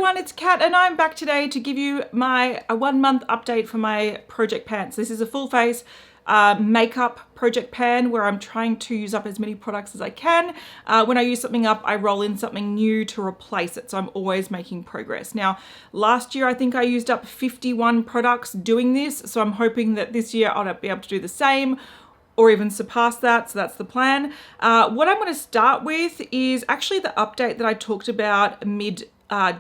everyone, it's Kat and I'm back today to give you a 1 month update for my project pans. This is a full face makeup project pan where I'm trying to use up as many products as I can. When I use something up, I roll in something new to replace it. So I'm always making progress. Now, last year, I think I used up 51 products doing this. So I'm hoping that this year I'll be able to do the same or even surpass that. So that's the plan. What I'm going to start with is actually the update that I talked about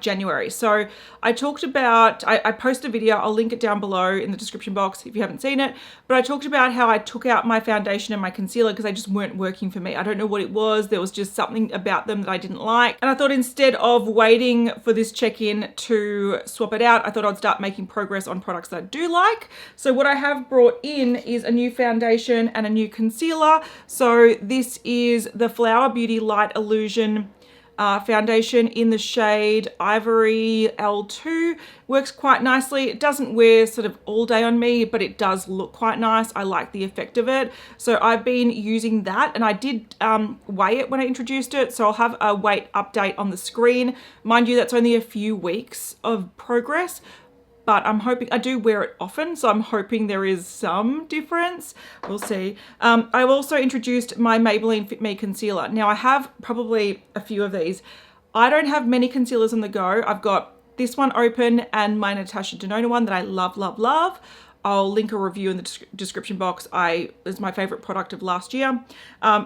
January. So I talked about, I posted a video, I'll link it down below in the description box if you haven't seen it, but I talked about how I took out my foundation and my concealer because they just weren't working for me. I don't know what it was. There was just something about them that I didn't like. And I thought instead of waiting for this check-in to swap it out, I thought I'd start making progress on products that I do like. So what I have brought in is a new foundation and a new concealer. So this is the Flower Beauty Light Illusion foundation in the shade Ivory L2. Works quite nicely. It doesn't wear sort of all day on me, but it does look quite nice. I like the effect of it. So I've been using that, and I did weigh it when I introduced it. So I'll have a weight update on the screen. Mind you, that's only a few weeks of progress, but I'm hoping, I do wear it often, so I'm hoping there is some difference. We'll see. I've also introduced my Maybelline Fit Me concealer. Now I have probably a few of these. I don't have many concealers on the go. I've got this one open and my Natasha Denona one that I love, love, love. I'll link a review in the description box. It's my favorite product of last year.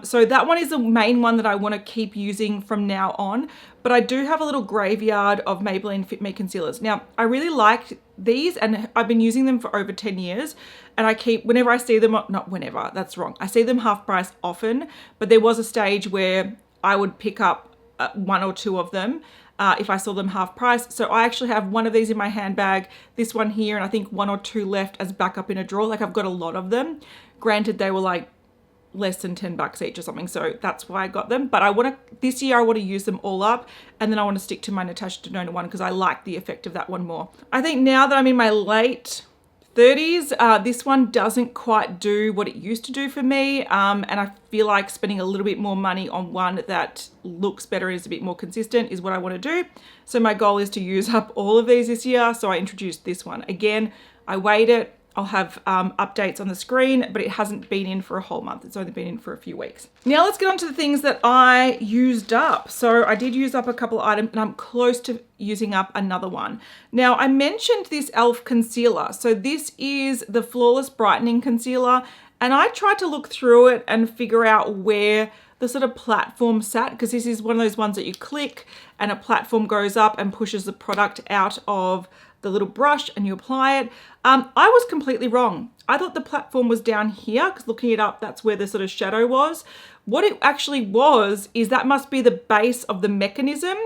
So that one is the main one that I want to keep using from now on. But I do have a little graveyard of Maybelline Fit Me concealers. Now, I really like these and I've been using them for over 10 years. And I keep, whenever I see them, not whenever, that's wrong. I see them half price often, but there was a stage where I would pick up 1 or 2 of them if I saw them half price. So I actually have one of these in my handbag, this one here, and I think 1 or 2 left as backup in a drawer. Like I've got a lot of them. Granted, they were like less than 10 bucks each or something. So that's why I got them. But this year I want to use them all up, and then I want to stick to my Natasha Denona one because I like the effect of that one more. I think now that I'm in my late 30s, this one doesn't quite do what it used to do for me, and I feel like spending a little bit more money on one that looks better and is a bit more consistent is what I want to do. So my goal is to use up all of these this year, so I introduced this one. Again, I weighed it. I'll have updates on the screen, but it hasn't been in for a whole month. It's only been in for a few weeks. Now let's get on to the things that I used up. So I did use up a couple of items and I'm close to using up another one. Now I mentioned this e.l.f. concealer. So this is the Flawless Brightening Concealer, and I tried to look through it and figure out where the sort of platform sat, because this is one of those ones that you click and a platform goes up and pushes the product out of the little brush and you apply it. I was completely wrong. I thought the platform was down here because looking it up, that's where the sort of shadow was. What it actually was is that must be the base of the mechanism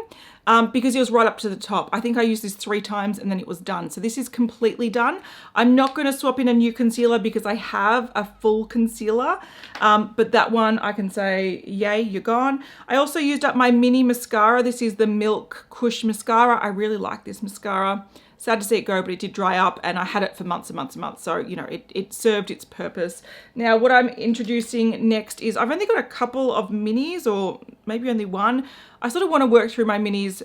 because it was right up to the top. I think I used this 3 times and then it was done. So this is completely done. I'm not going to swap in a new concealer because I have a full concealer, but that one I can say, yay, you're gone. I also used up my mini mascara. This is the Milk Kush Mascara. I really like this mascara. Sad to see it go, but it did dry up and I had it for months and months and months. So, you know, it served its purpose. Now, what I'm introducing next is I've only got a couple of minis, or maybe only one. I sort of want to work through my minis.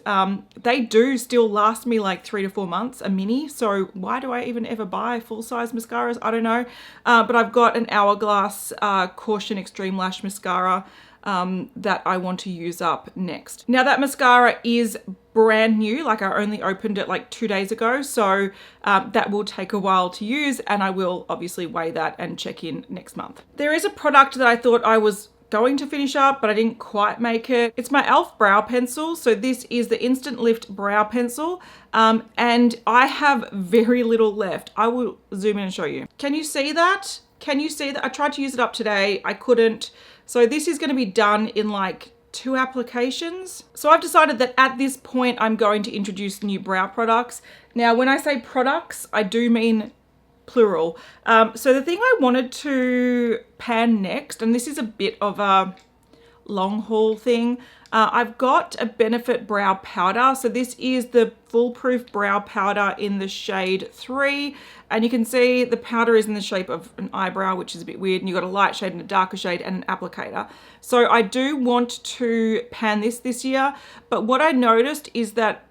They do still last me like 3 to 4 months, a mini. So why do I even ever buy full-size mascaras? I don't know. But I've got an Hourglass Caution Extreme Lash Mascara that I want to use up next. Now that mascara is brand new, like I only opened it like 2 days ago, so that will take a while to use, and I will obviously weigh that and check in next month. There is a product that I thought I was going to finish up, but I didn't quite make it. It's my e.l.f. brow pencil. So this is the Instant Lift brow pencil, and I have very little left. I will zoom in and show you. Can you see that? Can you see that? I tried to use it up today. I couldn't. So this is going to be done in like 2 applications. So I've decided that at this point, I'm going to introduce new brow products. Now, when I say products, I do mean plural. So the thing I wanted to pan next, and this is a bit of a long haul thing, I've got a Benefit brow powder. So this is the Foolproof brow powder in the shade 3. And you can see the powder is in the shape of an eyebrow, which is a bit weird. And you've got a light shade and a darker shade and an applicator. So I do want to pan this year. But what I noticed is that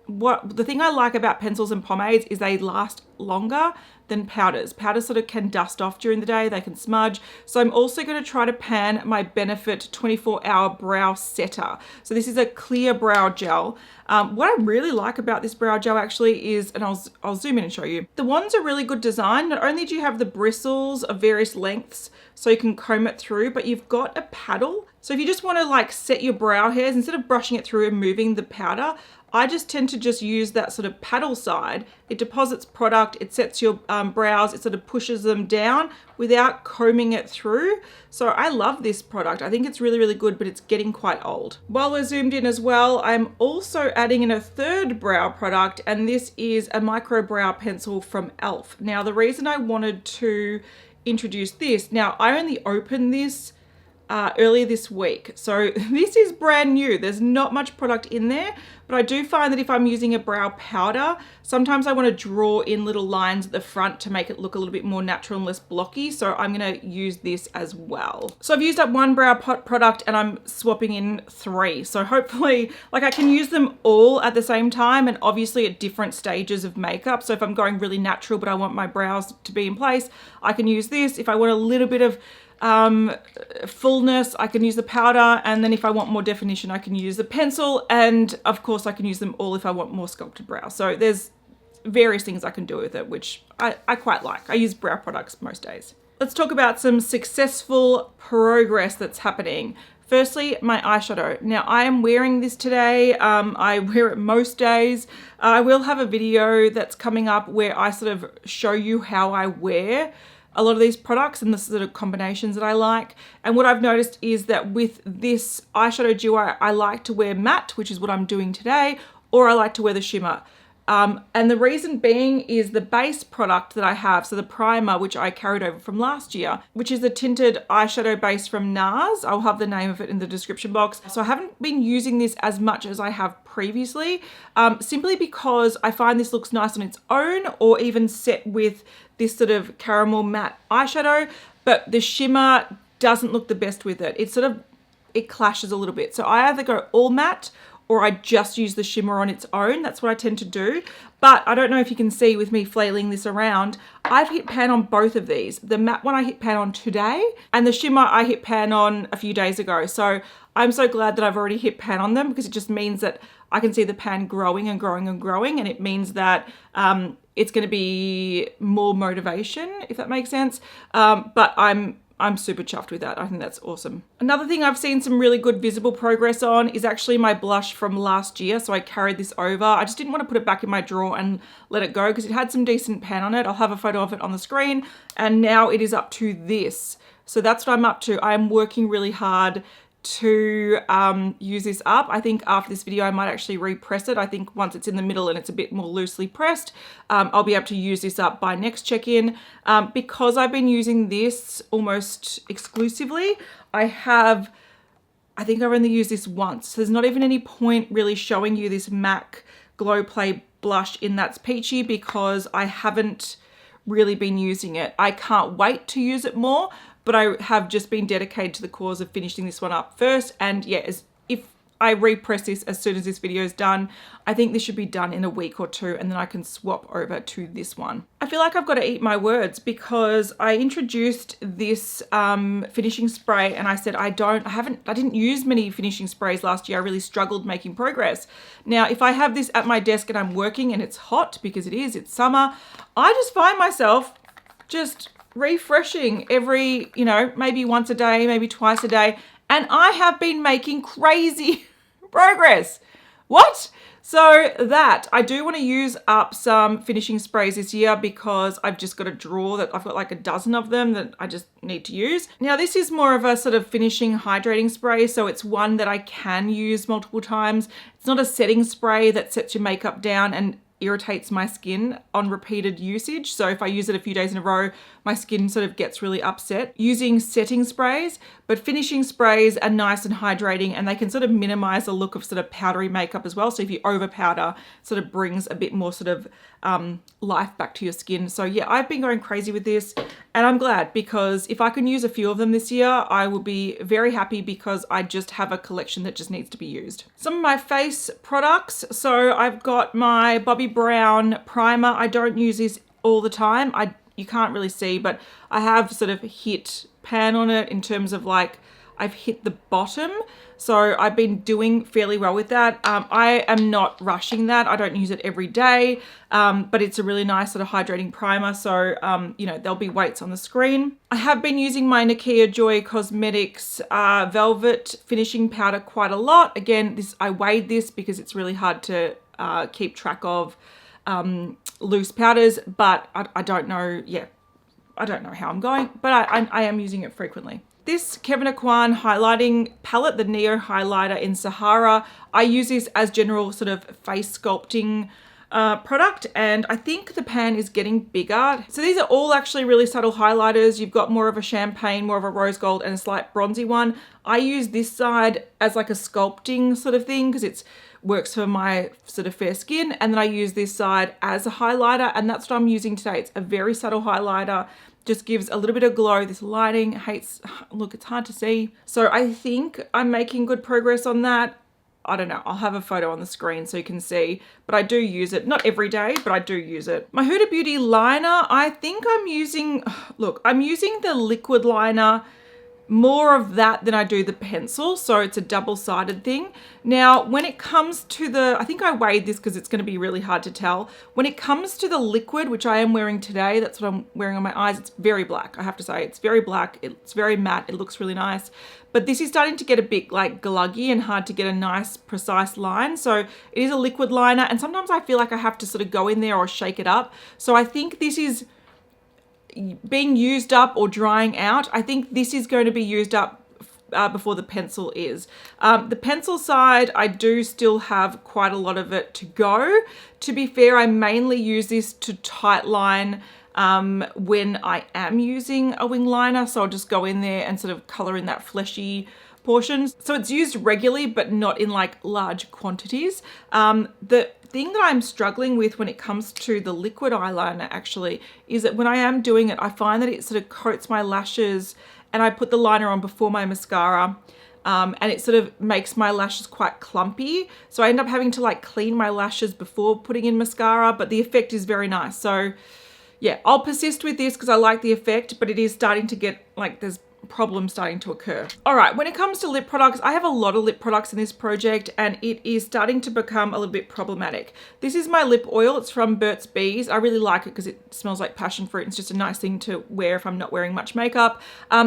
the thing I like about pencils and pomades is they last longer than powders. Powders sort of can dust off during the day, they can smudge. So I'm also going to try to pan my Benefit 24-hour brow setter. So this is a clear brow gel. What I really like about this brow gel actually is, and I'll zoom in and show you, the wand's a really good design. Not only do you have the bristles of various lengths so you can comb it through, but you've got a paddle. So if you just want to like set your brow hairs, instead of brushing it through and moving the powder, I just tend to just use that sort of paddle side. It deposits product, it sets your brows, it sort of pushes them down without combing it through. So I love this product. I think it's really, really good, but it's getting quite old. While we're zoomed in as well, I'm also adding in a third brow product, and this is a micro brow pencil from e.l.f. Now, the reason I wanted to introduce this, now I only opened this earlier this week. So this is brand new. There's not much product in there, but I do find that if I'm using a brow powder, sometimes I want to draw in little lines at the front to make it look a little bit more natural and less blocky. So I'm going to use this as well. So I've used up one brow product and I'm swapping in 3. So hopefully, like, I can use them all at the same time and obviously at different stages of makeup. So if I'm going really natural, but I want my brows to be in place, I can use this. If I want a little bit of fullness, I can use the powder, and then if I want more definition, I can use the pencil, and of course I can use them all if I want more sculpted brows. So there's various things I can do with it, which I quite like. I use brow products most days. Let's talk about some successful progress that's happening. Firstly, my eyeshadow. Now I am wearing this today. I wear it most days. I will have a video that's coming up where I sort of show you how I wear a lot of these products and the sort of combinations that I like. And what I've noticed is that with this eyeshadow duo, I like to wear matte, which is what I'm doing today, or I like to wear the shimmer. And the reason being is the base product that I have, so the primer, which I carried over from last year, which is the tinted eyeshadow base from NARS. I'll have the name of it in the description box. So I haven't been using this as much as I have previously, simply because I find this looks nice on its own or even set with this sort of caramel matte eyeshadow, but the shimmer doesn't look the best with it. It clashes a little bit. So I either go all matte or I just use the shimmer on its own. That's what I tend to do. But I don't know if you can see with me flailing this around, I've hit pan on both of these. The matte one I hit pan on today, and the shimmer I hit pan on a few days ago. So I'm so glad that I've already hit pan on them, because it just means that I can see the pan growing and growing and growing, and it means that it's going to be more motivation, if that makes sense. But I'm super chuffed with that. I think that's awesome. Another thing I've seen some really good visible progress on is actually my blush from last year. So I carried this over. I just didn't want to put it back in my drawer and let it go because it had some decent pan on it. I'll have a photo of it on the screen. And now it is up to this. So that's what I'm up to. I am working really hard to use this up. I think after this video I might actually repress it. I think once it's in the middle and it's a bit more loosely pressed, I'll be able to use this up by next check-in. Because I've been using this almost exclusively, I think I've only used this once. So there's not even any point really showing you this MAC Glow Play blush in That's Peachy, because I haven't really been using it. I can't wait to use it more, but I have just been dedicated to the cause of finishing this one up first. And yeah, if I repress this as soon as this video is done, I think this should be done in a week or 2, and then I can swap over to this one. I feel like I've got to eat my words, because I introduced this finishing spray and I said I didn't use many finishing sprays last year. I really struggled making progress. Now, if I have this at my desk and I'm working and it's hot, because it's summer, I just find myself just refreshing every, maybe once a day, maybe twice a day. And I have been making crazy progress. What? So that I do want to use up some finishing sprays this year, because I've just got a drawer that I've got like a dozen of them that I just need to use. Now this is more of a sort of finishing hydrating spray. So it's one that I can use multiple times. It's not a setting spray that sets your makeup down, and irritates my skin on repeated usage. So if I use it a few days in a row, my skin sort of gets really upset. Using setting sprays, but finishing sprays are nice and hydrating, and they can sort of minimize the look of sort of powdery makeup as well. So if you over powder, sort of brings a bit more sort of life back to your skin. So yeah, I've been going crazy with this, and I'm glad, because if I can use a few of them this year, I will be very happy, because I just have a collection that just needs to be used. Some of my face products. So I've got my Bobbi Brown primer. I don't use this all the time. You can't really see, but I have sort of hit pan on it in terms of like, I've hit the bottom. So I've been doing fairly well with that. I am not rushing that. I don't use it every day, but it's a really nice sort of hydrating primer. So, you know, there'll be weights on the screen. I have been using my Nikkia Joy Cosmetics Velvet Finishing Powder quite a lot. Again, I weighed this because it's really hard to keep track of loose powders, but I don't know. Yeah, I don't know how I'm going, but I am using it frequently. This Kevyn Aucoin highlighting palette, the Neo highlighter in Sahara, I use this as general sort of face sculpting product, and I think the pan is getting bigger. So these are all actually really subtle highlighters. You've got more of a champagne, more of a rose gold, and a slight bronzy one. I use this side as like a sculpting sort of thing because it works for my sort of fair skin, and then I use this side as a highlighter, and that's what I'm using today. It's a very subtle highlighter. Just gives a little bit of glow. This lighting look, it's hard to see. So I think I'm making good progress on that. I don't know, I'll have a photo on the screen so you can see, but I do use it, not every day, but I do use it. My Huda Beauty liner, I think I'm using, look, I'm using the liquid liner, more of that than I do the pencil, so it's a double-sided thing. Now, when it comes to the, I think I weighed this because it's going to be really hard to tell. When it comes to the liquid, which I am wearing today, that's what I'm wearing on my eyes, it's very black, I have to say. It's very black, it's very matte, it looks really nice. But this is starting to get a bit like gluggy and hard to get a nice, precise line. So it is a liquid liner, and sometimes I feel like I have to sort of go in there or shake it up. So I think this is being used up or drying out. I think this is going to be used up before the pencil is. The pencil side, I do still have quite a lot of it to go. To be fair, I mainly use this to tightline when I am using a wing liner. So I'll just go in there and sort of color in that fleshy portions. So it's used regularly, but not in like large quantities. The thing that I'm struggling with when it comes to the liquid eyeliner actually is that when I am doing it, I find that it sort of coats my lashes, and I put the liner on before my mascara, and it sort of makes my lashes quite clumpy. So I end up having to like clean my lashes before putting in mascara, but the effect is very nice. So yeah, I'll persist with this because I like the effect, but it is starting to get like there's problems starting to occur. All right, when it comes to lip products, I have a lot of lip products in this project, and it is starting to become a little bit problematic. This is my lip oil. It's from Burt's Bees. I really like it because it smells like passion fruit. It's just a nice thing to wear if I'm not wearing much makeup.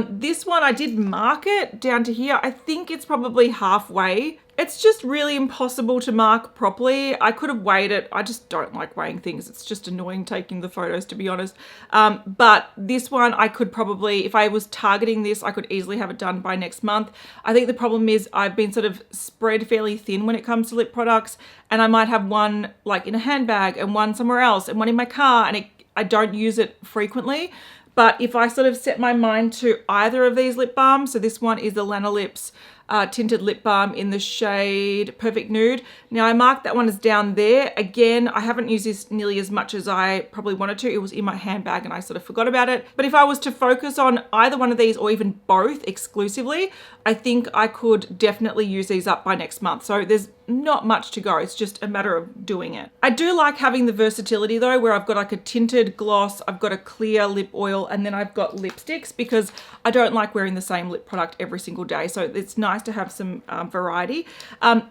This one, I did mark it down to here. I think it's probably halfway. It's just really impossible to mark properly. I could have weighed it. I just don't like weighing things. It's just annoying taking the photos, to be honest. But this one, I could probably, if I was targeting this, I could easily have it done by next month. I think the problem is I've been sort of spread fairly thin when it comes to lip products, and I might have one like in a handbag and one somewhere else and one in my car, and I don't use it frequently. But if I sort of set my mind to either of these lip balms, so this one is the Lanolips tinted lip balm in the shade Perfect Nude. Now I marked that one as down there. Again, I haven't used this nearly as much as I probably wanted to. It was in my handbag and I sort of forgot about it. But if I was to focus on either one of these or even both exclusively, I think I could definitely use these up by next month. So there's not much to go. It's just a matter of doing it. I do like having the versatility though, where I've got like a tinted gloss, I've got a clear lip oil, and then I've got lipsticks, because I don't like wearing the same lip product every single day. So it's nice to have some variety.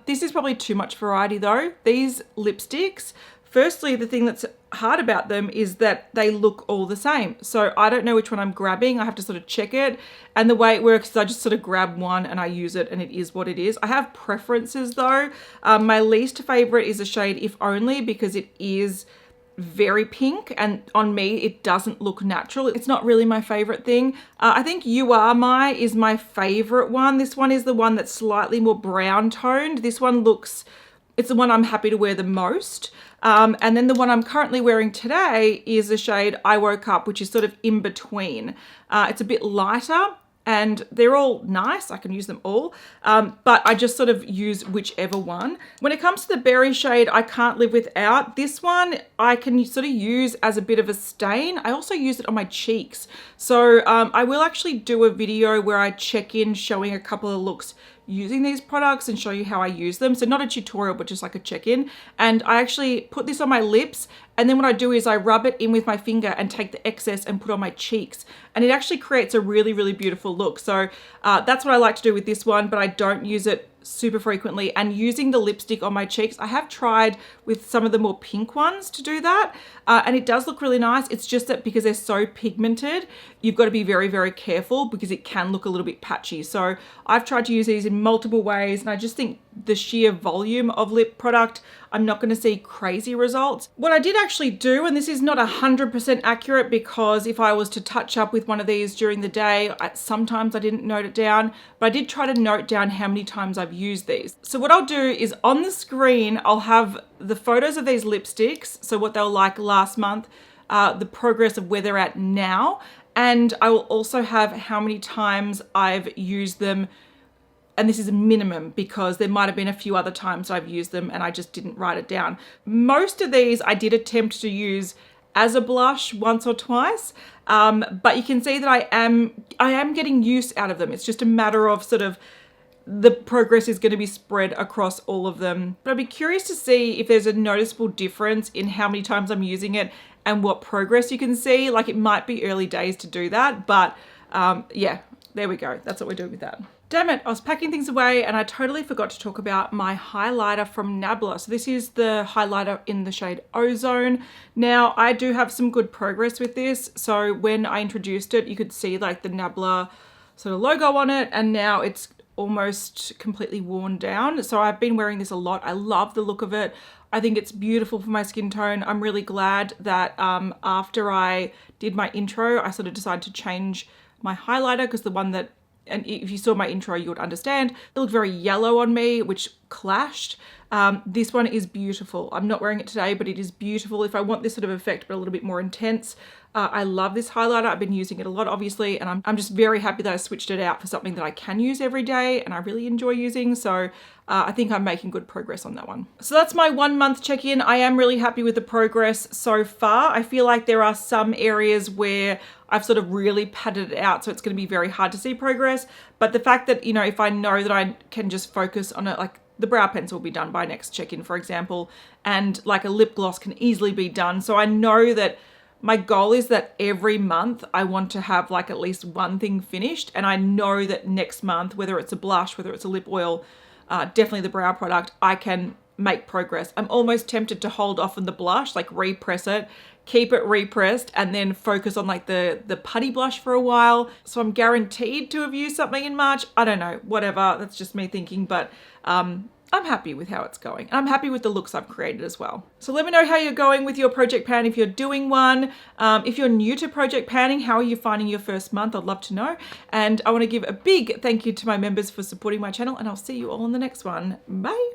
This is probably too much variety though. These lipsticks, firstly, the thing that's hard about them is that they look all the same. So I don't know which one I'm grabbing. I have to sort of check it. And the way it works is I just sort of grab one and I use it, and it is what it is. I have preferences though. My least favorite is the shade If Only, because it is very pink, and on me it doesn't look natural. It's not really my favorite thing. I think You Are My is my favorite one. This one is the one that's slightly more brown toned. This one looks, it's the one I'm happy to wear the most. And then the one I'm currently wearing today is the shade I Woke Up, which is sort of in between. It's a bit lighter, and they're all nice. I can use them all, but I just sort of use whichever one. When it comes to the berry shade, I can't live without. This one I can sort of use as a bit of a stain. I also use it on my cheeks. So I will actually do a video where I check in showing a couple of looks using these products and show you how I use them. So not a tutorial, but just like a check-in. And I actually put this on my lips, and then what I do is I rub it in with my finger and take the excess and put on my cheeks. And it actually creates a really, really beautiful look. So that's what I like to do with this one, but I don't use it super frequently. And using the lipstick on my cheeks, I have tried with some of the more pink ones to do that, and it does look really nice. It's just that because they're so pigmented, you've got to be very, very careful because it can look a little bit patchy. So I've tried to use these in multiple ways, and I just think the sheer volume of lip product, I'm not going to see crazy results. What I did actually do, and this is not 100% accurate because if I was to touch up with one of these during the day, sometimes I didn't note it down, but I did try to note down how many times I've used these. So what I'll do is on the screen, I'll have the photos of these lipsticks, so what they were like last month, the progress of where they're at now, and I will also have how many times I've used them. And this is a minimum because there might have been a few other times I've used them and I just didn't write it down. Most of these I did attempt to use as a blush once or twice, but you can see that I am getting use out of them. It's just a matter of sort of the progress is going to be spread across all of them. But I'd be curious to see if there's a noticeable difference in how many times I'm using it and what progress you can see. Like, it might be early days to do that, but yeah, there we go. That's what we're doing with that. Damn it, I was packing things away and I totally forgot to talk about my highlighter from Nabla. So this is the highlighter in the shade Ozone. Now, I do have some good progress with this. So when I introduced it, you could see like the Nabla sort of logo on it, and now it's almost completely worn down. So I've been wearing this a lot. I love the look of it. I think it's beautiful for my skin tone. I'm really glad that after I did my intro, I sort of decided to change my highlighter because the one that, and if you saw my intro, you would understand, it looked very yellow on me, which clashed. This one is beautiful. I'm not wearing it today, but it is beautiful. If I want this sort of effect, but a little bit more intense, I love this highlighter. I've been using it a lot, obviously, and I'm just very happy that I switched it out for something that I can use every day and I really enjoy using. So I think I'm making good progress on that one. So that's my 1 month check-in. I am really happy with the progress so far. I feel like there are some areas where I've sort of really padded it out, so it's going to be very hard to see progress. But the fact that, you know, if I know that I can just focus on it, like the brow pencil will be done by next check-in, for example, and like a lip gloss can easily be done. So I know that my goal is that every month I want to have like at least one thing finished. And I know that next month, whether it's a blush, whether it's a lip oil, definitely the brow product, I can make progress. I'm almost tempted to hold off on the blush, like repress it, keep it repressed, and then focus on like the putty blush for a while. So I'm guaranteed to have used something in March. I don't know, whatever. That's just me thinking, but I'm happy with how it's going. And I'm happy with the looks I've created as well. So let me know how you're going with your project pan if you're doing one. If you're new to project panning, how are you finding your first month? I'd love to know. And I want to give a big thank you to my members for supporting my channel, and I'll see you all in the next one. Bye.